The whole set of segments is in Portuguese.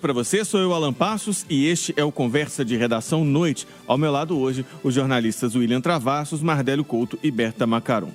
Para você, sou eu, Alan Passos, e este é o Conversa de Redação Noite. Ao meu lado hoje, os jornalistas William Travassos, Mardélio Couto e Berta Macaron.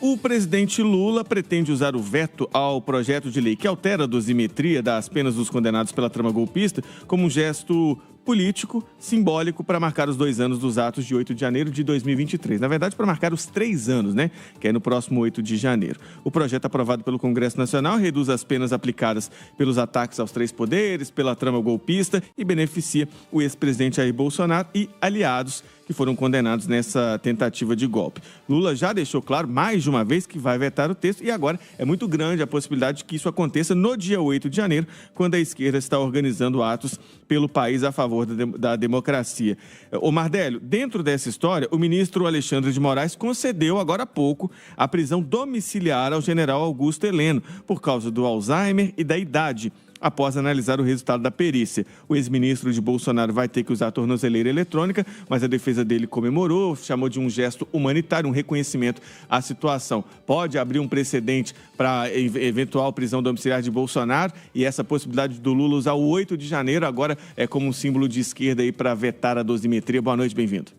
O presidente Lula pretende usar o veto ao projeto de lei que altera a dosimetria das penas dos condenados pela trama golpista como um gesto político, simbólico, para marcar os 2 anos dos atos de 8 de janeiro de 2023. Na verdade, para marcar os 3 anos, né? Que é no próximo 8 de janeiro. O projeto aprovado pelo Congresso Nacional reduz as penas aplicadas pelos ataques aos 3 poderes, pela trama golpista e beneficia o ex-presidente Jair Bolsonaro e aliados que foram condenados nessa tentativa de golpe. Lula já deixou claro mais de uma vez que vai vetar o texto e agora é muito grande a possibilidade de que isso aconteça no dia 8 de janeiro, quando a esquerda está organizando atos pelo país a favor da democracia. Ô Mardélio, dentro dessa história, o ministro Alexandre de Moraes concedeu agora há pouco a prisão domiciliar ao general Augusto Heleno por causa do Alzheimer e da idade, após analisar o resultado da perícia. O ex-ministro de Bolsonaro vai ter que usar a tornozeleira eletrônica, mas a defesa dele comemorou, chamou de um gesto humanitário, um reconhecimento à situação. Pode abrir um precedente para eventual prisão domiciliar de Bolsonaro e essa possibilidade do Lula usar o 8 de janeiro agora é como um símbolo de esquerda aí para vetar a dosimetria. Boa noite, bem-vindo.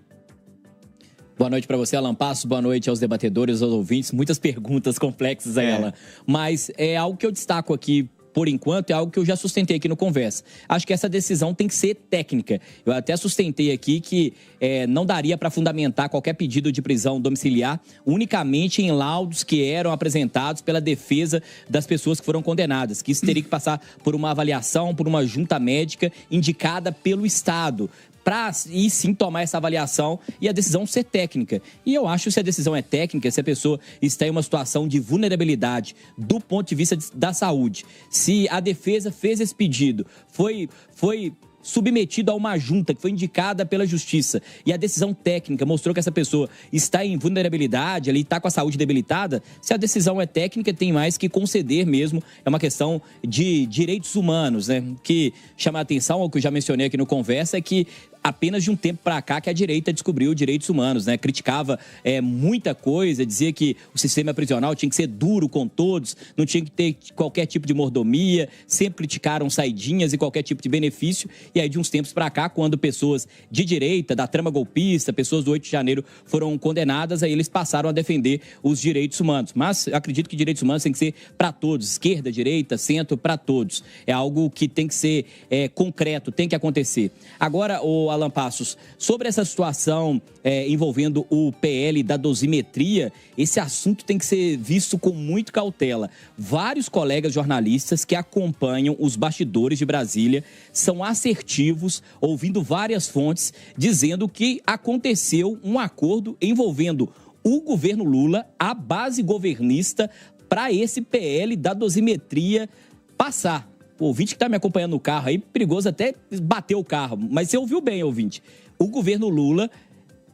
Boa noite para você, Alan Passos. Boa noite aos debatedores, aos ouvintes. Muitas perguntas complexas a ela. Mas é algo que eu destaco aqui, por enquanto, é algo que eu já sustentei aqui no Conversa. Acho que essa decisão tem que ser técnica. Eu até sustentei aqui que não daria para fundamentar qualquer pedido de prisão domiciliar unicamente em laudos que eram apresentados pela defesa das pessoas que foram condenadas, que isso teria que passar por uma avaliação, por uma junta médica indicada pelo Estado, para e sim tomar essa avaliação e a decisão ser técnica. E eu acho que se a decisão é técnica, se a pessoa está em uma situação de vulnerabilidade do ponto de vista da saúde, se a defesa fez esse pedido, foi submetido a uma junta que foi indicada pela justiça e a decisão técnica mostrou que essa pessoa está em vulnerabilidade, ali está com a saúde debilitada, se a decisão é técnica, tem mais que conceder mesmo. É uma questão de direitos humanos, né? Que chama a atenção, o que eu já mencionei aqui no Conversa, é que apenas de um tempo para cá que a direita descobriu direitos humanos, né? Criticava muita coisa, dizia que o sistema prisional tinha que ser duro com todos, não tinha que ter qualquer tipo de mordomia, sempre criticaram saidinhas e qualquer tipo de benefício. E aí, de uns tempos para cá, quando pessoas de direita, da trama golpista, pessoas do 8 de janeiro foram condenadas, aí eles passaram a defender os direitos humanos. Mas eu acredito que direitos humanos tem que ser para todos, esquerda, direita, centro, para todos. É algo que tem que ser concreto, tem que acontecer. Agora, o Alan Passos, sobre essa situação envolvendo o PL da dosimetria, esse assunto tem que ser visto com muito cautela. Vários colegas jornalistas que acompanham os bastidores de Brasília são assertivos, ouvindo várias fontes, dizendo que aconteceu um acordo envolvendo o governo Lula, a base governista, para esse PL da dosimetria passar. O ouvinte que está me acompanhando no carro aí, perigoso até bater o carro, mas você ouviu bem, ouvinte. O governo Lula,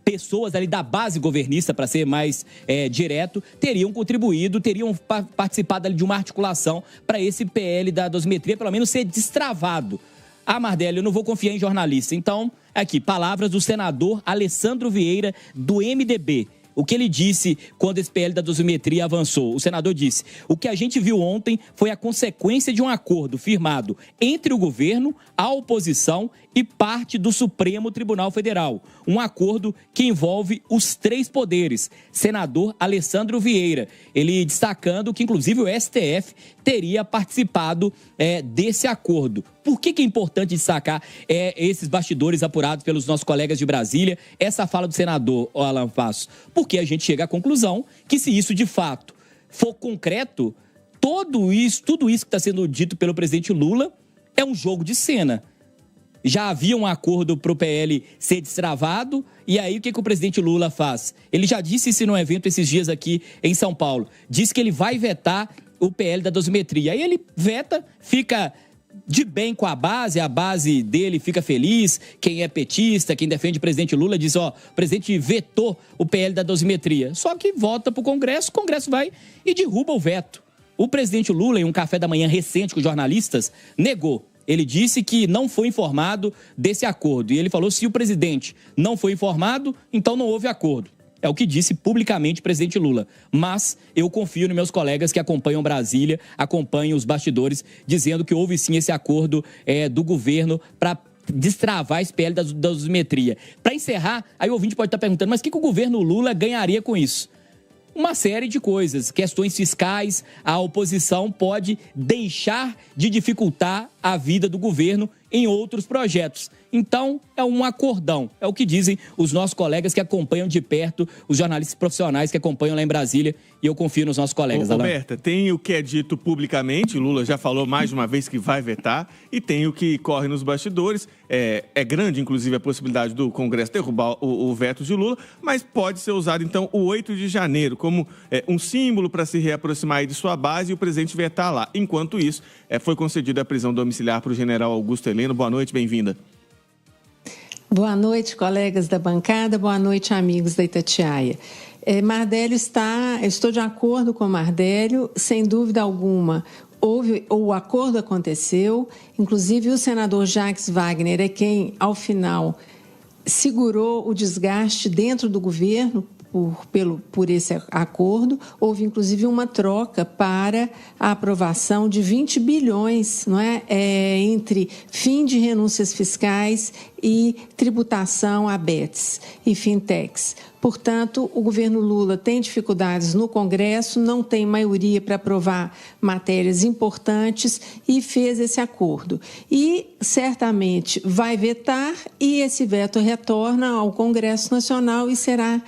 pessoas ali da base governista, para ser mais direto, teriam contribuído, teriam participado ali de uma articulação para esse PL da dosimetria, pelo menos ser destravado. Ah, Mardélio, eu não vou confiar em jornalista. Então, aqui, palavras do senador Alessandro Vieira, do MDB. O que ele disse quando esse PL da dosimetria avançou? O senador disse: o que a gente viu ontem foi a consequência de um acordo firmado entre o governo, a oposição e parte do Supremo Tribunal Federal. Um acordo que envolve os 3 poderes. Senador Alessandro Vieira. Ele destacando que, inclusive, o STF teria participado desse acordo. Por que é importante destacar esses bastidores apurados pelos nossos colegas de Brasília? Essa fala do senador Alan Passos. Porque a gente chega à conclusão que, se isso de fato for concreto, tudo isso que está sendo dito pelo presidente Lula é um jogo de cena. Já havia um acordo para o PL ser destravado, e aí o que o presidente Lula faz? Ele já disse isso num evento esses dias aqui em São Paulo. Disse que ele vai vetar o PL da dosimetria. Aí ele veta, fica de bem com a base dele fica feliz. Quem é petista, quem defende o presidente Lula diz, o presidente vetou o PL da dosimetria. Só que volta para o Congresso vai e derruba o veto. O presidente Lula, em um café da manhã recente com jornalistas, negou. Ele disse que não foi informado desse acordo. E ele falou, se o presidente não foi informado, então não houve acordo. É o que disse publicamente o presidente Lula. Mas eu confio nos meus colegas que acompanham Brasília, acompanham os bastidores, dizendo que houve sim esse acordo do governo para destravar a SPL da dosimetria. Para encerrar, aí o ouvinte pode estar perguntando, mas o que o governo Lula ganharia com isso? Uma série de coisas, questões fiscais, a oposição pode deixar de dificultar a vida do governo em outros projetos. Então, é um acordão, é o que dizem os nossos colegas que acompanham de perto, os jornalistas profissionais que acompanham lá em Brasília, e eu confio nos nossos colegas. Roberta, tem o que é dito publicamente, Lula já falou mais de uma vez que vai vetar, e tem o que corre nos bastidores. É grande, inclusive, a possibilidade do Congresso derrubar o veto de Lula, mas pode ser usado, então, o 8 de janeiro como um símbolo para se reaproximar aí de sua base e o presidente vetar lá. Enquanto isso, foi concedida a prisão domiciliar para o general Augusto Heleno. Boa noite, bem-vinda. Boa noite, colegas da bancada. Boa noite, amigos da Itatiaia. Mardélio estou de acordo com o Mardélio, sem dúvida alguma. O acordo aconteceu, inclusive o senador Jacques Wagner é quem, ao final, segurou o desgaste dentro do governo por esse acordo. Houve, inclusive, uma troca para a aprovação de 20 bilhões, não é? Entre fim de renúncias fiscais e tributação a bets e fintechs. Portanto, o governo Lula tem dificuldades no Congresso, não tem maioria para aprovar matérias importantes e fez esse acordo. E, certamente, vai vetar e esse veto retorna ao Congresso Nacional e será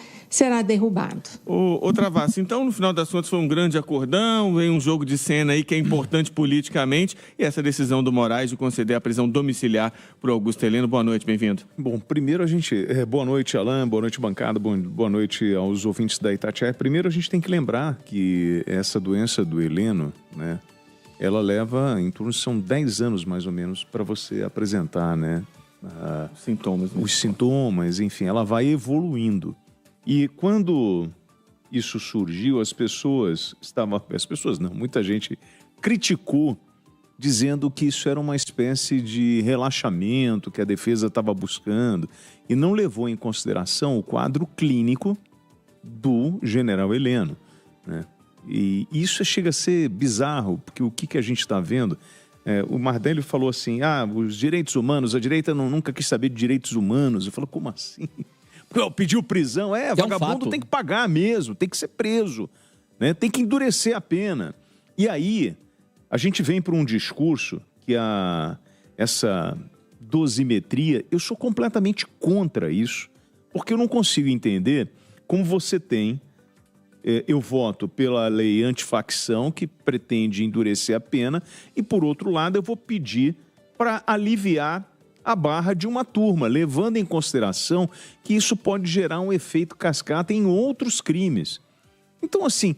derrubado. Ô Travassos, então, no final das contas, foi um grande acordão, vem um jogo de cena aí que é importante politicamente, e essa decisão do Moraes de conceder a prisão domiciliar para o Augusto Heleno. Boa noite, bem-vindo. Bom, primeiro a gente... boa noite, Alain, boa noite, bancada, boa noite aos ouvintes da Itatiaia. Primeiro a gente tem que lembrar que essa doença do Heleno, né, ela leva, em torno, são 10 anos mais ou menos, para você apresentar, né, os sintomas, enfim, ela vai evoluindo. E quando isso surgiu, muita gente criticou, dizendo que isso era uma espécie de relaxamento que a defesa estava buscando e não levou em consideração o quadro clínico do general Heleno, né? E isso chega a ser bizarro, porque o que a gente está vendo... o Mardélio falou assim, os direitos humanos, a direita nunca quis saber de direitos humanos. Eu falo, como assim? Pediu prisão, vagabundo tem que pagar mesmo, tem que ser preso, né? Tem que endurecer a pena. E aí, a gente vem para um discurso que essa dosimetria, eu sou completamente contra isso, porque eu não consigo entender como você tem... eu voto pela lei antifacção, que pretende endurecer a pena, e, por outro lado, eu vou pedir para aliviar a barra de uma turma, levando em consideração que isso pode gerar um efeito cascata em outros crimes. Então, assim,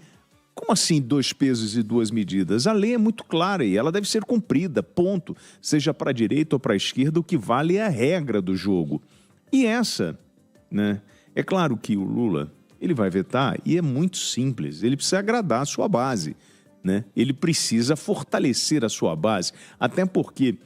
como assim 2 pesos e 2 medidas? A lei é muito clara e ela deve ser cumprida, ponto. Seja para a direita ou para a esquerda, o que vale é a regra do jogo. E essa, né? É claro que o Lula, ele vai vetar e é muito simples, ele precisa agradar a sua base, né? Ele precisa fortalecer a sua base, até porque...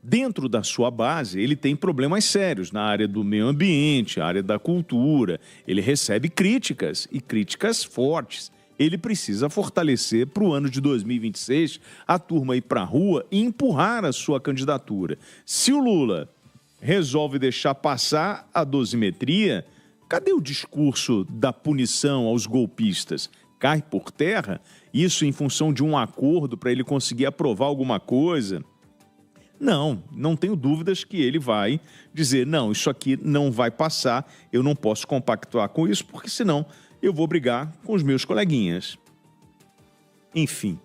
dentro da sua base, ele tem problemas sérios na área do meio ambiente, a área da cultura. Ele recebe críticas, e críticas fortes. Ele precisa fortalecer para o ano de 2026 a turma ir para a rua e empurrar a sua candidatura. Se o Lula resolve deixar passar a dosimetria, cadê o discurso da punição aos golpistas? Cai por terra? Isso em função de um acordo para ele conseguir aprovar alguma coisa? Não tenho dúvidas que ele vai dizer, não, isso aqui não vai passar, eu não posso compactuar com isso, porque senão eu vou brigar com os meus coleguinhas. Enfim,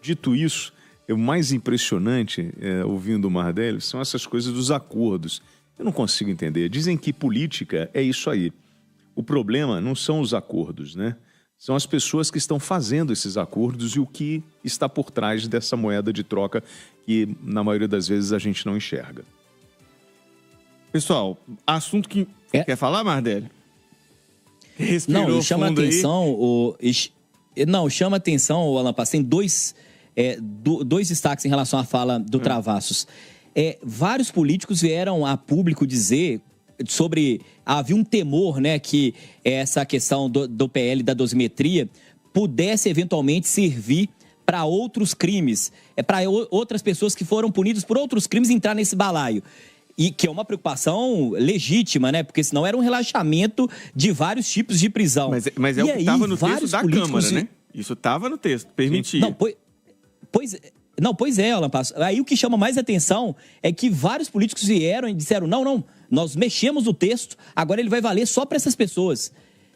dito isso, o mais impressionante, ouvindo o Mardélio, são essas coisas dos acordos. Eu não consigo entender. Dizem que política é isso aí. O problema não são os acordos, né? São as pessoas que estão fazendo esses acordos e o que está por trás dessa moeda de troca que, na maioria das vezes, a gente não enxerga. Pessoal, assunto que... Quer falar, Mardélio? Não, chama atenção... Não, chama atenção, Alan Pass, tem dois destaques em relação à fala do Travassos. Vários políticos vieram a público dizer... havia um temor, né, que essa questão do PL da dosimetria pudesse eventualmente servir para outros crimes, para outras pessoas que foram punidas por outros crimes entrar nesse balaio. E que é uma preocupação legítima, né? Porque senão era um relaxamento de vários tipos de prisão. Mas é o que estava no texto da Câmara, né? Isso estava no texto, permitia. Não, pois é, Alan Passo. Aí o que chama mais atenção é que vários políticos vieram e disseram, não, nós mexemos no texto, agora ele vai valer só para essas pessoas.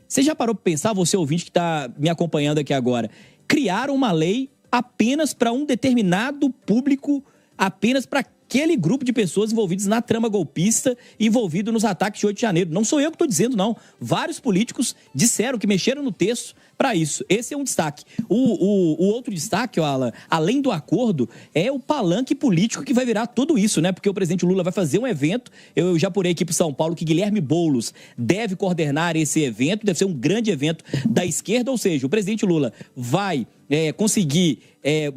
Você já parou para pensar, você ouvinte que está me acompanhando aqui agora, criaram uma lei apenas para um determinado público, apenas para aquele grupo de pessoas envolvidas na trama golpista, envolvido nos ataques de 8 de janeiro. Não sou eu que estou dizendo, não. Vários políticos disseram que mexeram no texto para isso. Esse é um destaque. O outro destaque, Alan, além do acordo, é o palanque político que vai virar tudo isso, né? Porque o presidente Lula vai fazer um evento, eu já apurei aqui para São Paulo que Guilherme Boulos deve coordenar esse evento, deve ser um grande evento da esquerda, ou seja, o presidente Lula vai conseguir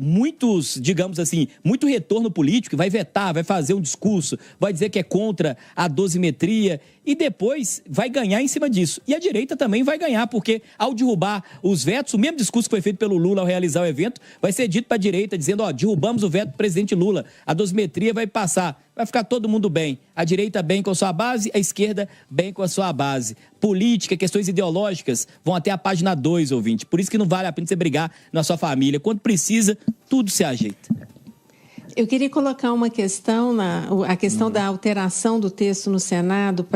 muitos, digamos assim, muito retorno político, vai vetar, vai fazer um discurso, vai dizer que é contra a dosimetria e depois vai ganhar em cima disso. E a direita também vai ganhar, porque ao derrubar os vetos, o mesmo discurso que foi feito pelo Lula ao realizar o evento, vai ser dito para a direita, dizendo, derrubamos o veto do presidente Lula, a dosimetria vai passar, vai ficar todo mundo bem. A direita bem com a sua base, a esquerda bem com a sua base. Política, questões ideológicas vão até a página 2, ouvinte. Por isso que não vale a pena você brigar na sua família. Quando precisa, tudo se ajeita. Eu queria colocar uma questão, a questão da alteração do texto no Senado,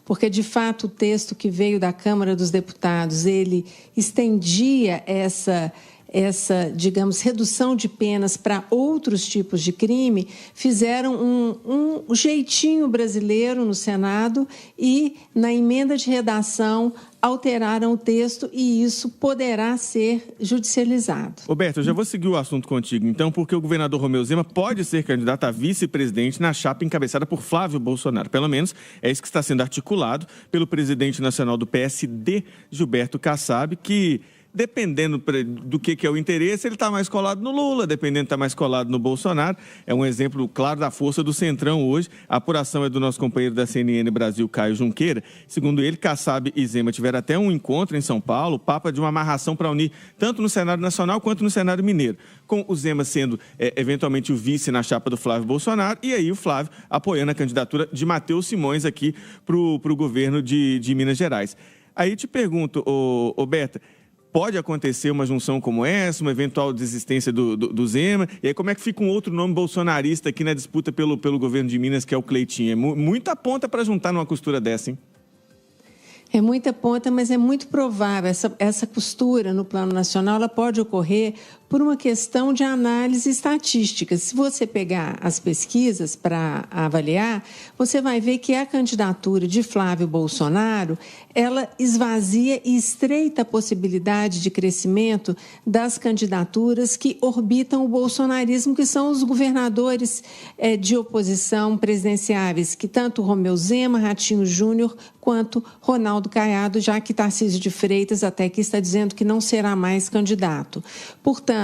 porque, de fato, o texto que veio da Câmara dos Deputados, ele estendia essa, digamos, redução de penas para outros tipos de crime, fizeram um jeitinho brasileiro no Senado e, na emenda de redação, alteraram o texto e isso poderá ser judicializado. Roberto, eu já vou seguir o assunto contigo, então, porque o governador Romeu Zema pode ser candidato a vice-presidente na chapa encabeçada por Flávio Bolsonaro. Pelo menos é isso que está sendo articulado pelo presidente nacional do PSD, Gilberto Kassab, que, dependendo do que é o interesse, ele está mais colado no Lula, dependendo está mais colado no Bolsonaro. É um exemplo claro da força do Centrão hoje. A apuração é do nosso companheiro da CNN Brasil, Caio Junqueira. Segundo ele, Kassab e Zema tiveram até um encontro em São Paulo, papo de uma amarração para unir tanto no cenário nacional quanto no cenário mineiro, com o Zema sendo eventualmente o vice na chapa do Flávio Bolsonaro, e aí o Flávio apoiando a candidatura de Matheus Simões aqui para o governo de Minas Gerais. Aí te pergunto, Beta, pode acontecer uma junção como essa, uma eventual desistência do Zema? E aí como é que fica um outro nome bolsonarista aqui na disputa pelo governo de Minas, que é o Cleitinho? É muita ponta para juntar numa costura dessa, hein? É muita ponta, mas é muito provável. Essa costura no plano nacional ela pode ocorrer por uma questão de análise estatística. Se você pegar as pesquisas para avaliar, você vai ver que a candidatura de Flávio Bolsonaro, ela esvazia e estreita a possibilidade de crescimento das candidaturas que orbitam o bolsonarismo, que são os governadores de oposição presidenciáveis, que tanto Romeu Zema, Ratinho Júnior, quanto Ronaldo Caiado, já que Tarcísio de Freitas até que está dizendo que não será mais candidato. Portanto,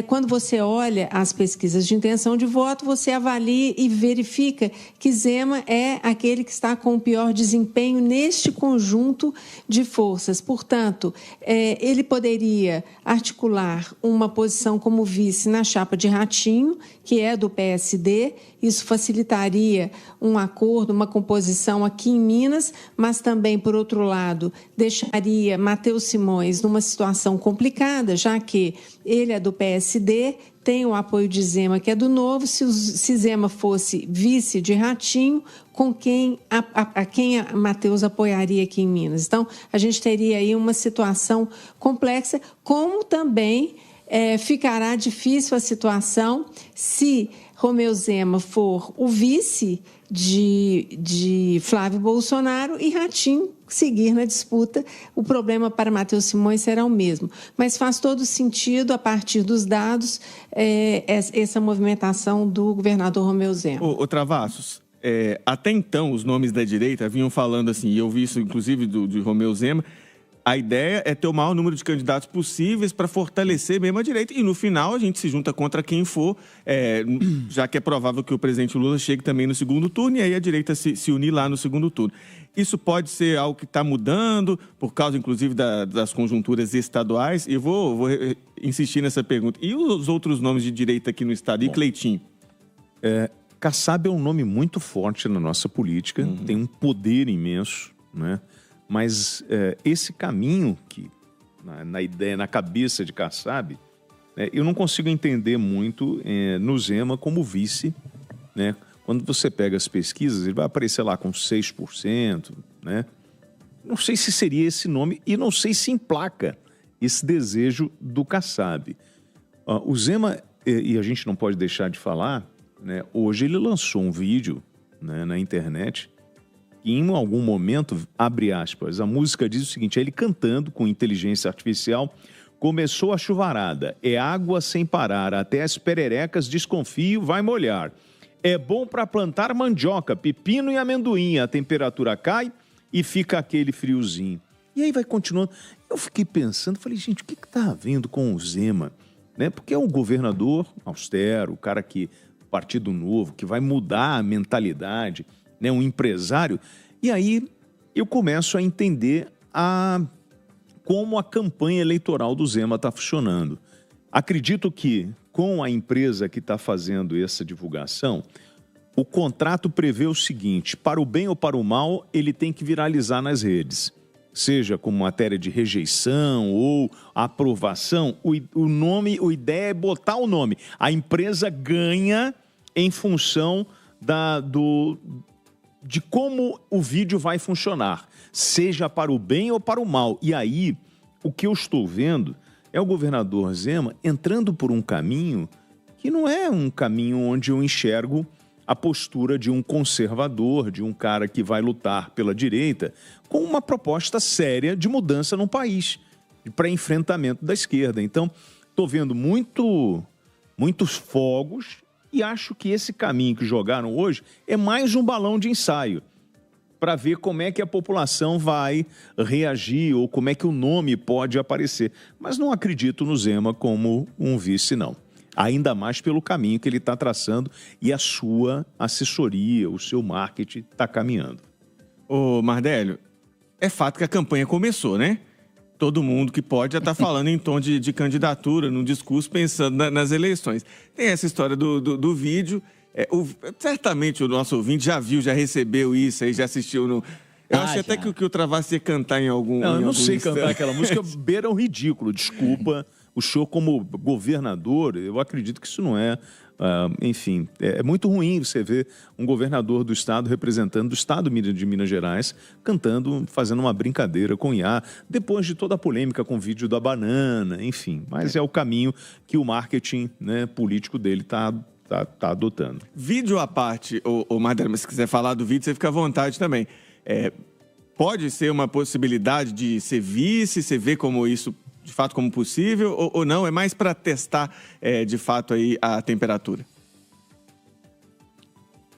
quando você olha as pesquisas de intenção de voto, você avalia e verifica que Zema é aquele que está com o pior desempenho neste conjunto de forças. Portanto, ele poderia articular uma posição como vice na chapa de Ratinho, que é do PSD. Isso facilitaria um acordo, uma composição aqui em Minas, mas também, por outro lado, deixaria Matheus Simões numa situação complicada, já que ele é do PSD, tem o apoio de Zema, que é do Novo. Se Zema fosse vice de Ratinho, com quem a Matheus apoiaria aqui em Minas? Então, a gente teria aí uma situação complexa, como também ficará difícil a situação se Romeu Zema for o vice de Flávio Bolsonaro e Ratinho seguir na disputa. O problema para Matheus Simões será o mesmo. Mas faz todo sentido, a partir dos dados, essa movimentação do governador Romeu Zema. Ô Travassos, até então os nomes da direita vinham falando assim, e eu vi isso inclusive de Romeu Zema, A ideia é ter o maior número de candidatos possíveis para fortalecer mesmo a direita. E no final a gente se junta contra quem for, já que é provável que o presidente Lula chegue também no segundo turno e aí a direita se unir lá no segundo turno. Isso pode ser algo que está mudando, por causa, inclusive, das conjunturas estaduais. E vou insistir nessa pergunta. E os outros nomes de direita aqui no estado? E Cleitinho? Kassab é um nome muito forte na nossa política, tem um poder imenso, né? Mas esse caminho que, na ideia, na cabeça de Kassab, eu não consigo entender muito no Zema como vice, né? Quando você pega as pesquisas, ele vai aparecer lá com 6%, né? Não sei se seria esse nome e não sei se emplaca esse desejo do Kassab. O Zema, e a gente não pode deixar de falar, né? Hoje ele lançou um vídeo, né, na internet que em algum momento, abre aspas, a música diz o seguinte, ele cantando com inteligência artificial, começou a chuvarada, é água sem parar, até as pererecas desconfio, vai molhar. É bom para plantar mandioca, pepino e amendoim, a temperatura cai e fica aquele friozinho. E aí vai continuando. Eu fiquei pensando, falei, gente, o que está havendo com o Zema? Né? Porque é um governador austero, o cara que... Partido Novo, que vai mudar a mentalidade, né? Um empresário. E aí eu começo a entender como a campanha eleitoral do Zema está funcionando. Acredito que com a empresa que está fazendo essa divulgação, o contrato prevê o seguinte, para o bem ou para o mal, ele tem que viralizar nas redes. Seja como matéria de rejeição ou aprovação, a ideia é botar o nome. A empresa ganha em função de como o vídeo vai funcionar, seja para o bem ou para o mal. E aí, o que eu estou vendo é o governador Zema entrando por um caminho que não é um caminho onde eu enxergo a postura de um conservador, de um cara que vai lutar pela direita, com uma proposta séria de mudança no país, para enfrentamento da esquerda. Então, estou vendo muitos fogos e acho que esse caminho que jogaram hoje é mais um balão de ensaio para ver como é que a população vai reagir ou como é que o nome pode aparecer. Mas não acredito no Zema como um vice, não. Ainda mais pelo caminho que ele está traçando e a sua assessoria, o seu marketing está caminhando. Ô, Mardélio, é fato que a campanha começou, né? Todo mundo que pode já está falando em tom de candidatura, num discurso, pensando nas eleições. Tem essa história do vídeo. Certamente o nosso ouvinte já viu, já recebeu isso aí, já assistiu no... Eu achei até que o Travassos ia cantar em algum... Não, eu não sei cantar aquela música, beira o ridículo, desculpa. O senhor como governador, eu acredito que isso não é... enfim, é muito ruim você ver um governador do estado, representando do estado de Minas Gerais, cantando, fazendo uma brincadeira com IA, depois de toda a polêmica com o vídeo da banana, enfim. Mas é o caminho que o marketing, né, político dele está adotando. Vídeo à parte, Mardélio, mas se quiser falar do vídeo, você fica à vontade também. Pode ser uma possibilidade de ser vice, você vê como isso... de fato como possível, ou não? É mais para testar, de fato, aí a temperatura?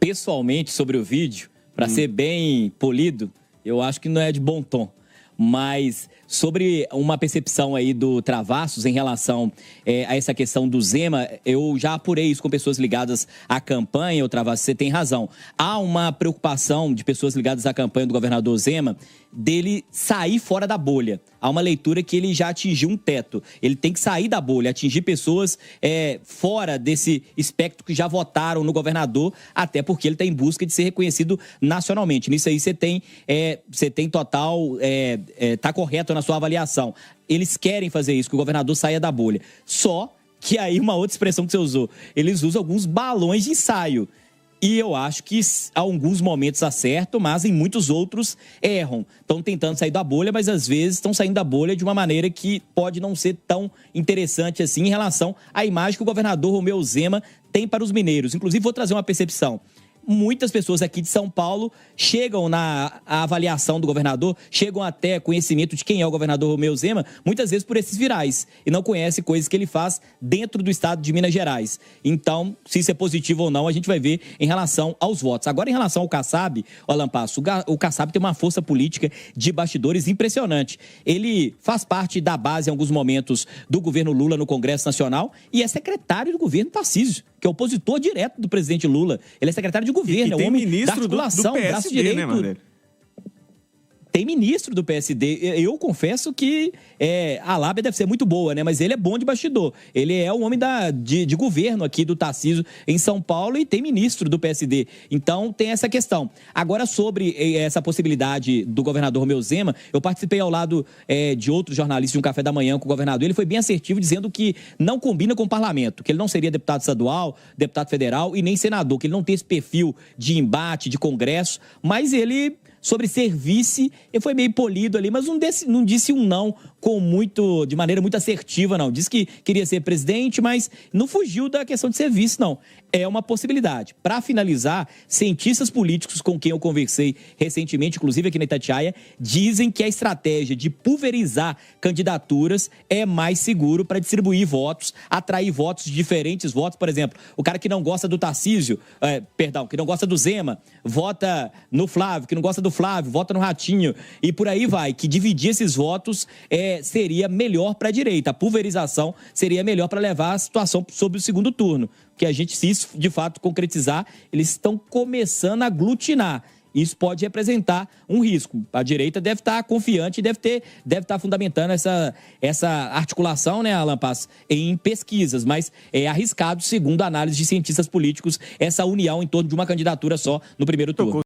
Pessoalmente, sobre o vídeo, para ser bem polido, eu acho que não é de bom tom. Mas sobre uma percepção aí do Travassos em relação a essa questão do Zema, eu já apurei isso com pessoas ligadas à campanha, o Travassos, você tem razão. Há uma preocupação de pessoas ligadas à campanha do governador Zema dele sair fora da bolha. Há uma leitura que ele já atingiu um teto. Ele tem que sair da bolha, atingir pessoas fora desse espectro que já votaram no governador, até porque ele está em busca de ser reconhecido nacionalmente. Nisso aí você tem total... tá correto na sua avaliação. Eles querem fazer isso, que o governador saia da bolha. Só que aí uma outra expressão que você usou, eles usam alguns balões de ensaio. E eu acho que alguns momentos acertam, mas em muitos outros erram. Estão tentando sair da bolha, mas às vezes estão saindo da bolha de uma maneira que pode não ser tão interessante assim em relação à imagem que o governador Romeu Zema tem para os mineiros. Inclusive, vou trazer uma percepção. muitas pessoas aqui de São Paulo chegam na avaliação do governador, chegam até conhecimento de quem é o governador Romeu Zema, muitas vezes por esses virais, e não conhece coisas que ele faz dentro do estado de Minas Gerais. Então, se isso é positivo ou não, a gente vai ver em relação aos votos. Agora, em relação ao Kassab, Alan Passo, o Kassab tem uma força política de bastidores impressionante. Ele faz parte da base, em alguns momentos, do governo Lula no Congresso Nacional e é secretário do governo Tarcísio, que é opositor direto do presidente Lula. Ele é secretário de governo, e é o homem ministro da articulação, do PSD, braço direito. né, Mardelio? Tem ministro do PSD. Eu confesso que a lábia deve ser muito boa, né? Mas ele é bom de bastidor. Ele é o homem de governo aqui do Tarcísio em São Paulo e tem ministro do PSD. Então, tem essa questão. Agora, sobre essa possibilidade do governador Romeu Zema, eu participei ao lado de outros jornalistas de um café da manhã com o governador. Ele foi bem assertivo, dizendo que não combina com o parlamento, que ele não seria deputado estadual, deputado federal e nem senador, que ele não tem esse perfil de embate, de congresso, mas ele... Sobre ser vice, ele foi meio polido ali, mas não disse um não de maneira muito assertiva, não. Disse que queria ser presidente, mas não fugiu da questão de ser vice, não. É uma possibilidade. Para finalizar, cientistas políticos com quem eu conversei recentemente, inclusive aqui na Itatiaia, dizem que a estratégia de pulverizar candidaturas é mais seguro para distribuir votos, atrair votos, diferentes votos. Por exemplo, o cara que não gosta do Tarcísio, que não gosta do Zema, vota no Flávio, que não gosta do Flávio, vota no Ratinho, e por aí vai, que dividir esses votos seria melhor para a direita. A pulverização seria melhor para levar a situação sobre o segundo turno. Que a gente, se isso de fato concretizar, eles estão começando a aglutinar. Isso pode representar um risco. A direita deve estar confiante, deve estar fundamentando essa articulação, né, Alan Passo, em pesquisas, mas é arriscado, segundo a análise de cientistas políticos, essa união em torno de uma candidatura só no primeiro turno.